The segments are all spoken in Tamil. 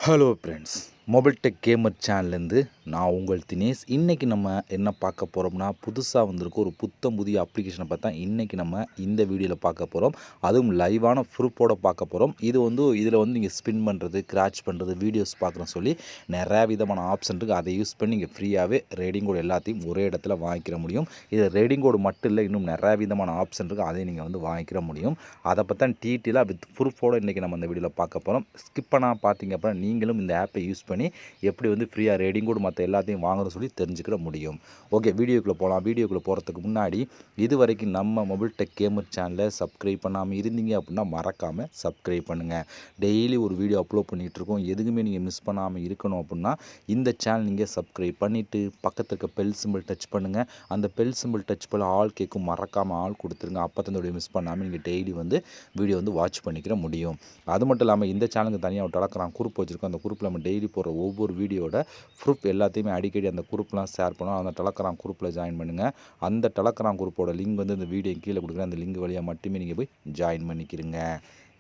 Hello friends, mobile tech gamer சேனல்லேருந்து நான் உங்கள் தினேஷ். இன்றைக்கி நம்ம என்ன பார்க்க போகிறோம்னா, புதுசாக வந்திருக்க ஒரு புதிய அப்ளிகேஷனை பார்த்தா இன்றைக்கி நம்ம இந்த வீடியோவில் பார்க்க போகிறோம். அதுவும் லைவான ப்ரூஃபோடு பார்க்க போகிறோம். இதில் வந்து நீங்கள் ஸ்பின் பண்ணுறது, கிராச் பண்ணுறது, வீடியோஸ் பார்க்குறோன்னு சொல்லி நிறையா விதமான ஆப்ஷன் இருக்குது. அதை யூஸ் பண்ணி நீங்கள் ஃப்ரீயாகவே ரேடிங் கோடு எல்லாத்தையும் ஒரே இடத்துல வாங்கிக்கிற முடியும். இது ரேடிங் கோடு மட்டும் இல்லை, இன்னும் நிறையா விதமான ஆப்ஷன் இருக்குது. அதையும் நீங்கள் வந்து வாங்கிக்கிற முடியும். அதை பற்றி டீட்டெயிலாக வித் ப்ரூஃபோடு இன்றைக்கி நம்ம இந்த வீடியோவில் பார்க்க போகிறோம். ஸ்கிப் பண்ணால் பார்த்தீங்க அப்படின்னா நீங்களும் இந்த ஆப்பை யூஸ் பண்ணி எப்படி வந்து ஃப்ரீயாக ரேடிங் கோடு மற்ற எல்லாத்தையும் வாங்கணும்னு சொல்லி தெரிஞ்சுக்கிற முடியும். ஓகே, வீடியோக்குள்ளே போகலாம். வீடியோக்குள்ளே போகிறதுக்கு முன்னாடி இது வரைக்கும் நம்ம மொபைல் டெக் கேமர் சேனலை சப்ஸ்கிரைப் பண்ணாமல் இருந்தீங்க அப்படின்னா மறக்காமல் சப்ஸ்கிரைப் பண்ணுங்கள். டெய்லி ஒரு வீடியோ அப்லோட் பண்ணிகிட்ருக்கோம். எதுவுமே நீங்கள் மிஸ் பண்ணாமல் இருக்கணும் அப்படின்னா இந்த சேனல் நீங்கள் சப்ஸ்கிரைப் பண்ணிவிட்டு பக்கத்தில் இருக்க பெல் சிம்பிள் டச் பண்ணுங்கள். அந்த பெல் சிம்பிள் டச் பண்ண ஆல் கேட்கும், மறக்காமல் ஆள் கொடுத்துருங்க. அப்போ தான் வீடியோ மிஸ் பண்ணாமல் நீங்கள் டெய்லி வந்து வீடியோ வந்து வாட்ச் பண்ணிக்கிற முடியும். அது மட்டும் இல்லாமல் இந்த சேனலுக்கு தனியாக ஒரு டெலகிராம் குரூப் வச்சுருக்கோம். அந்த குரூப்பில் நம்ம டெய்லி போகிற ஒவ்வொரு வீடியோட ப்ரூஃப் எல்லாத்தையுமே அடிக்கடி அந்த குரூப்லாம் ஷேர் பண்ணுவோம். அந்த டெலகிராம் குரூப்பில் ஜாயின் பண்ணுங்கள். அந்த டெலகிராம் குரூப்போட லிங்க் வந்து இந்த வீடியோ கீழே கொடுக்குறேன். அந்த லிங்க் வழியாக மட்டுமே நீங்கள் போய் ஜாயின் பண்ணிக்கிறீங்க.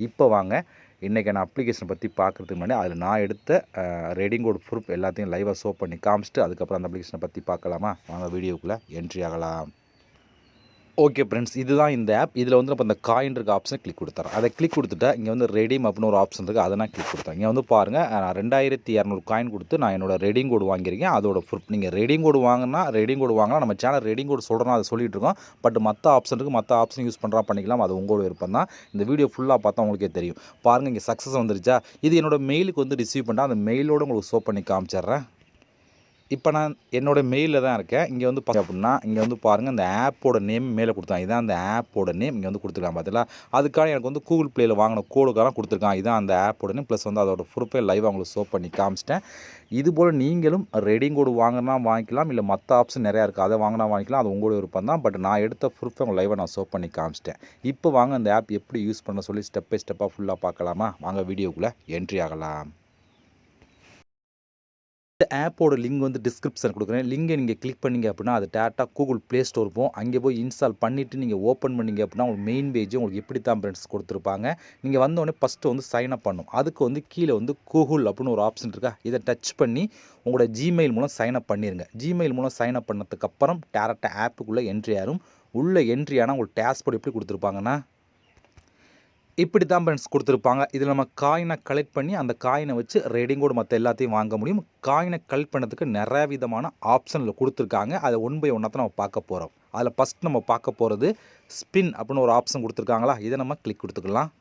இப்போ வாங்க இன்றைக்கான அப்ளிகேஷனை பற்றி பார்க்குறதுக்கு முன்னாடி அதில் நான் எடுத்த ரேடிங் கோட் ப்ரூஃப் எல்லாத்தையும் லைவாக ஷோ பண்ணி காமிச்சிட்டு அதுக்கப்புறம் அந்த அப்ளிகேஷனை பற்றி பார்க்கலாமா? வாங்க வீடியோக்குள்ளே என்ட்ரி ஆகலாம். ஓகே ஃப்ரெண்ட்ஸ், இதுதான் இந்த ஆப். இதில் வந்து நம்ம இந்த காயின் இருக்க ஆப்ஷனை கிளிக் கொடுத்துறேன். அதை கிளிக் கொடுத்துட்டா இங்கே வந்து ரெடீம் அப்படின்னு ஒரு ஆப்ஷன் இருக்குது. அதை நான் கிளிக் கொடுத்தேன். இங்கே வந்து பாருங்கள், நான் 2200 காயின் கொடுத்து நான் என்னோட ரெடீம் கோடு வாங்கியிருக்கேன். அதோட ப்ரூஃப். நீங்கள் ரெடீம் கோடு வாங்கினா நம்ம சேனல் ரெடீம் கோடு சொல்கிறோம், அதை சொல்லிட்டு இருக்கோம். பட் மற்ற ஆப்ஷன் இருக்குது, மற்ற ஆப்ஷன் யூஸ் பண்ணுறா பண்ணிக்கலாம். அது உங்களோட விருப்பம் தான். இந்த வீடியோ ஃபுல்லாக பார்த்தா உங்களுக்கே தெரியும். பாருங்கள், இங்கே சக்ஸஸ் வந்துருச்சா? இது என்னோட மெயிலுக்கு வந்து ரிசீவ் பண்ணால் அந்த மெயிலோடு உங்களுக்கு ஷோ பண்ணி காமிச்சிட்றேன். இப்போ நான் என்னோடய மெயிலில் தான் இருக்கேன். இங்கே வந்து அப்படின்னா இங்கே வந்து பாருங்கள், இந்த ஆப்போட நேம் மேலே கொடுத்தாங்க. இதான் அந்த ஆப்போட நேம். இங்கே வந்து கொடுத்துருக்காங்க பார்த்தீங்களா? அதுக்காக எனக்கு வந்து கூகுள் ப்ளேயில் வாங்கின கோடுக்காக கொடுத்துருக்காங்க. இதான் அந்த ஆப்போட நேம். ப்ளஸ் வந்து அதோட ப்ரூஃபே லைவாக உங்களுக்கு ஷோ பண்ணி காமிச்சிட்டேன். இதுபோல் நீங்களும் ரெடிங் கோடு வாங்கினா வாங்கிக்கலாம், இல்லை மற்ற ஆப்ஷன் நிறையா இருக்குது, அதை வாங்கினா வாங்கிக்கலாம். அது உங்களோட விருப்பம் தான். பட் நான் எடுத்த ப்ரூஃபை உங்கள் லைவாக நான் ஷோ பண்ணி காமிச்சிட்டேன். இப்போ வாங்க அந்த ஆப் எப்படி யூஸ் பண்ண சொல்லி ஸ்டெப் பை ஸ்டெப்பாக ஃபுல்லாக பார்க்கலாமா? வாங்க வீடியோக்குள்ளே என்ட்ரி ஆகலாம். இந்த ஆப்போட லிங்க் வந்து டிஸ்கிரிப்ஷன் கொடுக்குறேன். லிங்கை நீங்கள் கிளிக் பண்ணிங்க அப்படின்னா அது டேரெக்டாக கூகுள் ப்ளே ஸ்டோர் போகும். அங்கே போய் இன்ஸ்டால் பண்ணிவிட்டு நீங்கள் ஓப்பன் பண்ணிங்க அப்படின்னா உங்களுக்கு மெயின் பேஜ் உங்களுக்கு எப்படி தான் ஃப்ரெண்ட்ஸ் கொடுத்துருப்பாங்க. நீங்கள் வந்தோடனே ஃபஸ்ட்டு வந்து சைன் அப் பண்ணணும். அதுக்கு வந்து கீழே வந்து கூகுள் அப்படின்னு ஒரு ஆப்ஷன் இருக்கா, இதை டச் பண்ணி உங்களோட ஜிமெயில் மூலம் சைன் அப் பண்ணிடுங்க. ஜிமெயில் மூலம் சைன் அப் பண்ணதுக்கப்புறம் டேரெக்டாக ஆப்புக்குள்ளே என்ட்ரி ஆகும். உள்ளே என்ட்ரி ஆனால் உங்களுக்கு டேஷ்போர்ட் எப்படி கொடுத்துருப்பாங்கன்னா இப்படி தான் ஃப்ரெண்ட்ஸ் கொடுத்துருப்பாங்க. இதில் நம்ம காயினை கலெக்ட் பண்ணி அந்த காயினை வச்சு ரேடிங் கோடு மற்ற எல்லாத்தையும் வாங்க முடியும். காயினை கலெக்ட் பண்ணதுக்கு நிறைய விதமான ஆப்ஷனில் கொடுத்துருக்காங்க. அதை ஒன் பை ஒன்னாக தான் நம்ம பார்க்க போகிறோம். அதில் ஃபஸ்ட் நம்ம பார்க்க போகிறது ஸ்பின் அப்படின்னு ஒரு ஆப்ஷன் கொடுத்துருக்காங்களா, இதை நம்ம கிளிக் கொடுத்துக்கலாம்.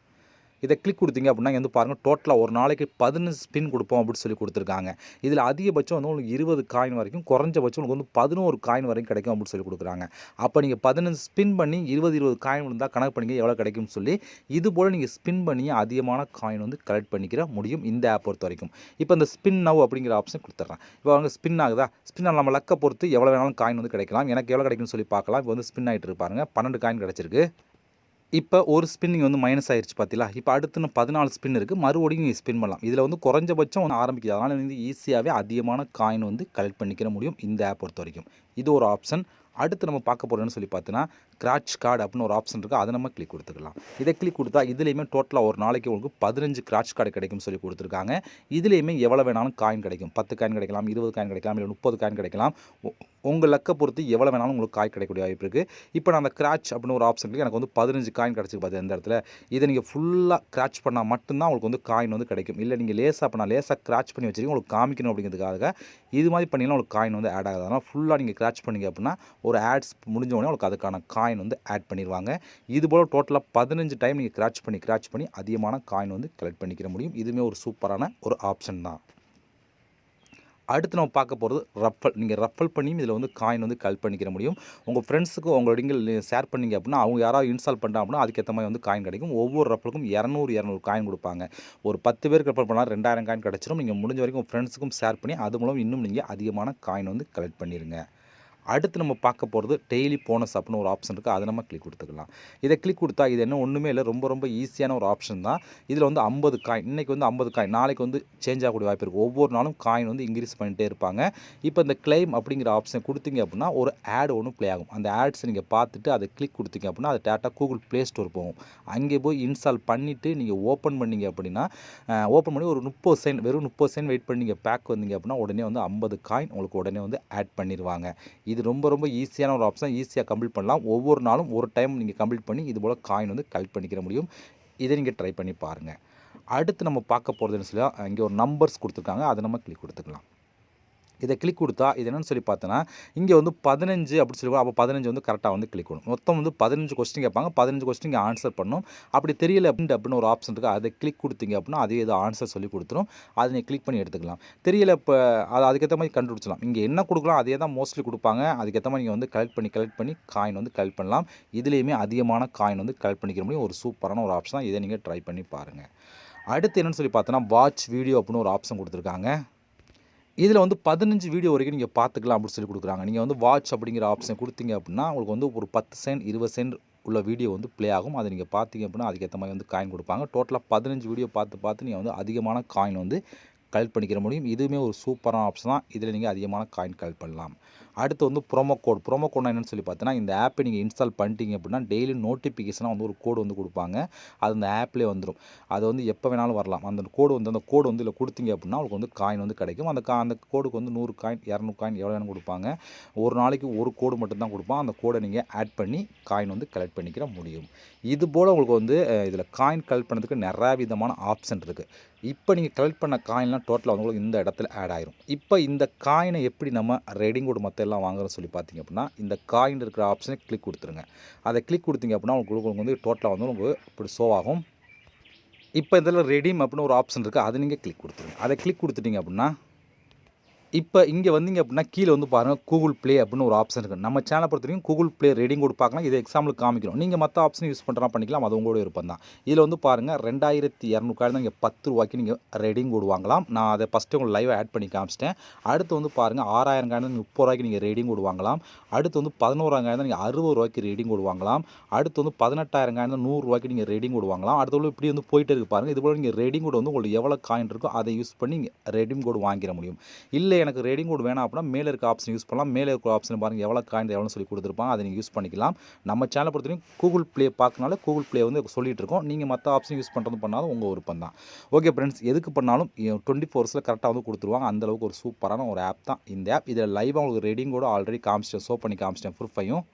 இதை கிளிக் கொடுத்தீங்க அப்படின்னா இங்கே வந்து பாருங்கள், டோட்டலாக ஒரு நாளைக்கு 15 ஸ்பின் கொடுப்போம் அப்படின்னு சொல்லி கொடுத்துருக்காங்க. இதில் அதிகபட்சம் வந்து உங்களுக்கு 20 காயின் வரைக்கும், குறைஞ்சபட்சம் உங்களுக்கு வந்து 11 காயின் வரைக்கும் கிடைக்கும் அப்படின்னு சொல்லி கொடுக்குறாங்க. அப்போ நீங்கள் 15 ஸ்பின் பண்ணி 20 காயின் இருந்தால் கணக்கு பண்ணிங்க எவ்வளோ கிடைக்கும்னு சொல்லி. இது போல் நீங்கள் ஸ்பின் பண்ணி அதிகமான காயின் வந்து கலெக்ட் பண்ணிக்கிற முடியும் இந்த ஆப் பொறுத்த வரைக்கும். இப்போ இந்த ஸ்பின் நவ் அப்படிங்கிற ஆப்ஷன் கொடுத்துட்றேன். இப்போ அவங்க ஸ்பின் ஆகுதா, ஸ்பின் நம்ம லக்கை பொறுத்து எவ்வளோ வேணாலும் காயின் வந்து கிடைக்கலாம். எனக்கு எவ்வளோ கிடைக்கும்னு சொல்லி பார்க்கலாம். இப்போ வந்து ஸ்பின் ஆகிட்டு இருப்பாருங்க, 12 காயின் கிடச்சிருக்கு. இப்போ ஒரு ஸ்பின்னிங் வந்து மைனஸ் ஆயிடுச்சு பார்த்தீங்களா? இப்போ அடுத்து இன்னும் 14 ஸ்பின் இருக்குது. மறுபடியும் நீங்கள் ஸ்பின் பண்ணலாம். இதில் வந்து குறைஞ்சபட்சம் ஒன்று ஆரம்பிக்குது. அதனால் வந்து ஈஸியாகவே அதிகமான காயின் வந்து கலெக்ட் பண்ணிக்கிற முடியும் இந்த ஆப் பொறுத்த வரைக்கும். இது ஒரு ஆப்ஷன். அடுத்து நம்ம பார்க்க போகிறோன்னு சொல்லி பார்த்தீங்கன்னா கிராச் கார்டு அப்படின்னு ஒரு ஆப்ஷன் இருக்குது. அதை நம்ம கிளிக் கொடுத்துக்கலாம். இதை கிளிக் கொடுத்தா இதுலேயுமே டோட்டலாக ஒரு நாளைக்கு உங்களுக்கு 15 கிராச் கார்டு கிடைக்கும்னு சொல்லி கொடுத்துருக்காங்க. இதுலேயுமே எவ்வளோ வேணாலும் காயின் கிடைக்கும். 10 காயின் கிடைக்கலாம், 20 காயின் கிடைக்கலாம், இல்லை 30 காயின் கிடைக்கலாம். உங்கள் லக்கை பொறுத்து எவ்வளோ வேணாலும் உங்களுக்கு காய் கிடைக்கக்கூடிய வாய்ப்பு இருக்குது. இப்போ நான் அந்த கிராச் அப்படின்னு ஒரு ஆப்ஷனுக்கு எனக்கு வந்து 15 காயின் கிடச்சிருக்கு பார்த்து இந்த இடத்துல. இதை நீங்கள் ஃபுல்லாக கிராச் பண்ணால் மட்டும்தான் உங்களுக்கு வந்து காயின் வந்து கிடைக்கும். இல்லை நீங்கள் லேசாக கிராச் பண்ணி வச்சுருக்கீங்க, உங்களுக்கு காமிக்கணும் அப்படிங்கிறதுக்காக இது மாதிரி பண்ணிங்கன்னா உங்களுக்கு காயின் வந்து ஆட் ஆகுது. அதனால் ஃபுல்லாக நீங்கள் கிராச் பண்ணிங்க அப்படின்னா ஒரு ஆட்ஸ் முடிஞ்ச உடனே உங்களுக்கு அதுக்கான காயின் வந்து ஆட் பண்ணிடுவாங்க. இதுபோல் டோட்டலாக 15 டைம் நீங்கள் கிராச் பண்ணி அதிகமான காயின் வந்து கலெக்ட் பண்ணிக்கிற முடியும். இதுவுமே ஒரு சூப்பரான ஒரு ஆப்ஷன் தான். அடுத்து நம்ம பார்க்க போகிறது ரஃபல். நீங்கள் ரஃபல் பண்ணியும் இதில் வந்து காயின் வந்து கலெக்ட் பண்ணிக்கிற முடியும். உங்கள் ஃப்ரெண்ட்ஸுக்கு உங்களோட நீங்கள் ஷேர் பண்ணிங்க அப்படின்னா அவங்க யாராவது இன்ஸ்டால் பண்ணிட்டா அப்படின்னா அதுக்கேற்ற மாதிரி வந்து காயின் கிடைக்கும். ஒவ்வொரு ரஃபலுக்கும் 200 காயின் கொடுப்பாங்க. ஒரு 10 பேருக்கு ரஃபல் பண்ணால் 2000 காயின் கிடச்சிரும். நீங்கள் முடிஞ்ச வரைக்கும் உங்கள் ஃப்ரெண்ட்ஸுக்கும் ஷேர் பண்ணி அது மூலம் இன்னும் நீங்கள் அதிகமான காயின் வந்து கலெக்ட் பண்ணிடுங்க. அடுத்து நம்ம பார்க்க போகிறது டெய்லி போனஸ் அப்படின்னு ஒரு ஆப்ஷன் இருக்குது. அதை நம்ம கிளிக் கொடுத்துக்கலாம். இதை கிளிக் கொடுத்தா இது என்ன ஒன்றுமே இல்லை, ரொம்ப ரொம்ப ஈஸியான ஒரு ஆப்ஷன் தான். இதில் வந்து 50 காயின், இன்றைக்கி வந்து 50 காயின், நாளைக்கு வந்து சேஞ்ச் ஆகக்கூடிய வாய்ப்பு இருக்குது. ஒவ்வொரு நாளும் காயின் வந்து இன்க்ரீஸ் பண்ணிகிட்டே இருப்பாங்க. இப்போ இந்த கிளைம் அப்படிங்கிற ஆப்ஷன் கொடுத்தீங்க அப்படின்னா ஒரு ஆட் ஒன்று ப்ளே ஆகும். அந்த ஆட்ஸ் நீங்கள் பார்த்துட்டு அதை கிளிக் கொடுத்தீங்க அப்படின்னா அது டேட்டா கூகுள் ப்ளே ஸ்டோர் போகும். அங்கே போய் இன்ஸ்டால் பண்ணிவிட்டு நீங்கள் ஓப்பன் பண்ணிங்க அப்படின்னா ஓப்பன் பண்ணி ஒரு 30 செகண்ட், வெறும் 30 செகண்ட் வெயிட் பண்ணி நீங்கள் பேக் வந்தீங்க அப்படின்னா உடனே வந்து 50 காயின் உங்களுக்கு உடனே வந்து ஆட் பண்ணிடுவாங்க. இது ரொம்ப ரொம்ப ஈஸியான ஒரு ஆப்ஷன், ஈஸியாக கம்ப்ளீட் பண்ணலாம். ஒவ்வொரு நாளும் ஒரு டைம் நீங்கள் கம்ப்ளீட் பண்ணி இது போல் காயின் வந்து கலெக்ட் பண்ணிக்கிற முடியும். இதை நீங்கள் ட்ரை பண்ணி பாருங்கள். அடுத்து நம்ம பார்க்க போகிறதுன்னு சொல்லி இங்கே ஒரு நம்பர்ஸ் கொடுத்துருக்காங்க, அதை நம்ம கிளிக் கொடுத்துக்கலாம். இதை கிளிக் கொடுத்தா இது என்னென்னு சொல்லி பார்த்தோன்னா இங்கே வந்து 15 அப்படி சொல்லி அப்போ 15 வந்து கரெக்டாக வந்து கிளிக் பண்ணணும். மொத்தம் வந்து 15 கொஸ்டின் கேட்பாங்க, 15 கொஸ்டின் இங்கே ஆன்சர் பண்ணணும். அப்படி தெரியல அப்படின்னு ஒரு ஆப்ஷன் இருக்குது, அதை கிளிக் கொடுத்தீங்க அப்படின்னா அதே இது ஆன்சர் சொல்லி கொடுத்துரும். அதை நீங்கள் கிளிக் பண்ணி எடுத்துக்கலாம். தெரியல இப்போ அதுக்கேற்ற மாதிரி கண்டுபிடிச்சலாம். இங்கே என்ன கொடுக்கலாம் அதே தான் மோஸ்ட்லி கொடுப்பாங்க. அதுக்கேற்ற மாதிரி நீங்கள் வந்து கலெக்ட் பண்ணி காயின் வந்து கலெக்ட் பண்ணலாம். இதுலேயுமே அதிகமான காயின் வந்து கலெக்ட் பண்ணிக்கிற முடியும். ஒரு சூப்பரான ஒரு ஆப்ஷன் தான். இதை நீங்கள் ட்ரை பண்ணி பாருங்கள். அடுத்து என்னென்னு சொல்லி பார்த்தோன்னா வாட்ச் வீடியோ அப்படின்னு ஒரு ஆப்ஷன் கொடுத்துருக்காங்க. இதில் வந்து 15 வீடியோ வரைக்கும் நீங்கள் பார்த்துக்கலாம் அப்படின்னு சொல்லி கொடுக்குறாங்க. நீங்கள் வந்து வாட்ச் அப்படிங்கிற ஆப்ஷன் கொடுத்தீங்க அப்படின்னா உங்களுக்கு வந்து ஒரு 10 செகண்ட் 20 செகண்ட் உள்ள வீடியோ வந்து ப்ளே ஆகும். அதை நீங்கள் பார்த்தீங்க அப்படின்னா அதுக்கேற்ற மாதிரி வந்து காயின் கொடுப்பாங்க. டோட்டலாக 15 வீடியோ பார்த்து நீங்கள் வந்து அதிகமான காயின் வந்து கலெக்ட் பண்ணிக்கிற முடியும். இதுவுமே ஒரு சூப்பரான ஆப்ஷன் தான். இதில் நீங்கள் அதிகமான காயின் கலெக்ட் பண்ணலாம். அடுத்து வந்து ப்ரோமோ கோட்னா என்னென்னு சொல்லி பார்த்தீங்கன்னா இந்த ஆப்பை நீங்கள் இன்ஸ்டால் பண்ணிட்டீங்க அப்படின்னா டெய்லி நோட்டிஃபிகேஷனாக வந்து ஒரு கோடு வந்து கொடுப்பாங்க. அது அந்த ஆப்லேயே வந்துடும். அது வந்து எப்போ வேணாலும் வரலாம். அந்த கோடு வந்து இதில் கொடுத்தீங்க அப்படின்னா உங்களுக்கு வந்து காயின் வந்து கிடைக்கும். அந்த கோடுக்கு வந்து 100 காயின் 200 காயின் எவ்வளோ வேணும் கொடுப்பாங்க. ஒரு நாளைக்கு ஒரு கோடு மட்டும்தான் கொடுப்பான். அந்த கோடை நீங்கள் ஆட் பண்ணி காயின் வந்து கலெக்ட் பண்ணிக்கிற முடியும். இது போல் உங்களுக்கு வந்து இதில் காயின் கலெக்ட் பண்ணுறதுக்கு நிறையா விதமான ஆப்ஷன் இருக்குது. இப்போ நீங்கள் கலெக்ட் பண்ண காயின்லாம் டோட்டலாக உங்களுக்கு இந்த இடத்துல ஆட் ஆயிரும். இப்போ இந்த காயினை எப்படி நம்ம ரெடிங் கோட் மற்ற எல்லாம் வாங்குறோம்னு சொல்லி பார்த்தீங்க அப்படின்னா இந்த காயின் இருக்கிற ஆப்ஷனை கிளிக் கொடுத்துருங்க. அதை கிளிக் கொடுத்தீங்க அப்படின்னா உங்களுக்கு வந்து டோட்டலாக வந்து உங்களுக்கு இப்படி ஷோ ஆகும். இப்போ இதில் ரெடீம் அப்படின்னு ஒரு ஆப்ஷன் இருக்குது, அதை நீங்கள் கிளிக் கொடுத்துருங்க. அதை கிளிக் கொடுத்துட்டீங்க அப்படின்னா இப்போ இங்கே வந்தீங்க அப்படின்னா கீழே வந்து பாருங்கள் கூகுள் ப்ளே அப்படின்னு ஒரு ஆப்ஷன் இருக்குது. நம்ம சேனலை பொறுத்த வரைக்கும் கூகுள் ப்ளே ரெடிங் கோட் பார்க்கலாம். இதை எக்ஸாம்பிளுக்கு காமிக்கிறோம். நீங்கள் மற்ற ஆப்ஷன் யூஸ் பண்ணுறா பண்ணிக்கலாம், அது உங்களோட விருப்பம் தான். இதில் வந்து பாருங்கள் 2200 காயின் தான். நீங்கள் 10 ரூபாய்க்கு நீங்கள் ரெடிங் கோட் வாங்கலாம். நான் அதை ஃபஸ்ட்டு உங்களுக்கு லைவ் ஆட் பண்ணி காமிச்சிட்டேன். அடுத்து வந்து பாருங்கள் 6000 காயின் தான் 30 ரூபாய்க்கு நீங்கள் ரெடிங் கோட் வாங்கலாம். அடுத்து வந்து 11,000 காயின் தான் நீங்கள் 60 ரூபாய்க்கு ரெடிங் கோட் வாங்கலாம். அடுத்து வந்து 18,000 காயின் தான் 100 ரூபாய்க்கு நீங்கள் ரெடிங் கோட் வாங்கலாம். அடுத்து இப்படி வந்து போயிட்டு இருக்கு பாருங்கள். இது போல் நீங்கள் ரெடிங் கோட் வந்து உங்களுக்கு எவ்வளோ காயின் இருக்கோ அதை யூஸ் பண்ணி நீங்கள் ரெடிங் கோட் வாங்கிட முடியும். இல்லை எனக்கு ரெடிங் கோட் வேணாம் அப்படின்னா மேலே இருக்க ஆப்ஷன் யூஸ் பண்ணலாம். மேலே இருக்க ஆப்ஷன் பாருங்கள் எவ்வளோ காயின் எவ்வளோ சொல்லி கொடுத்துருப்பாங்க, அதை நீங்கள் யூஸ் பண்ணிக்கலாம். நம்ம சேனலை பொறுத்தவரைக்கும் கூகுள் ப்ளே பார்க்கனால கூகுள் ப்ளே வந்து சொல்லிட்டு இருக்கோம். நீங்கள் மற்ற ஆப்ஷன் யூஸ் பண்ணுறது பண்ணாலும் உங்கள் விருப்பம் தான். ஓகே ஃப்ரெண்ட்ஸ், எதுக்கு பண்ணாலும் 24 ஹவர்ஸில் கரெக்டாக வந்து கொடுத்துருவாங்க. அந்தளவுக்கு ஒரு சூப்பரான ஒரு ஆப் தான் இந்த ஆப். இதில் லைவாக உங்களுக்கு ரெடிங் கூட ஆல்ரெடி காமிச்சிட்டேன், ஷோ பண்ணி காமிச்சிட்டேன் ப்ரூஃபையும்.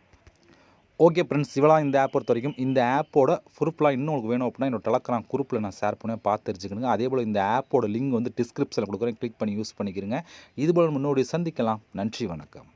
ஓகே ஃப்ரெண்ட்ஸ், இவ்வளோ இந்த ஆப் பொறுத்த வரைக்கும். இந்த ஆப்போட ப்ரூஃப்லாம் இன்னும் உங்களுக்கு வேணும் அப்படின்னா என்னோட டெலகிராம் குரூப்பில் நான் ஷேர் பண்ணி பார்த்து தெரிஞ்சுக்கணுங்க. அதே போல் இந்த ஆப்போட லிங்க் வந்து டிஸ்கிரிப்ஷனில் கொடுக்குறேன், கிளிக் பண்ணி யூஸ் பண்ணிக்கிறேங்க. இதுபோல் முன்னோடி சந்திக்கலாம். நன்றி, வணக்கம்.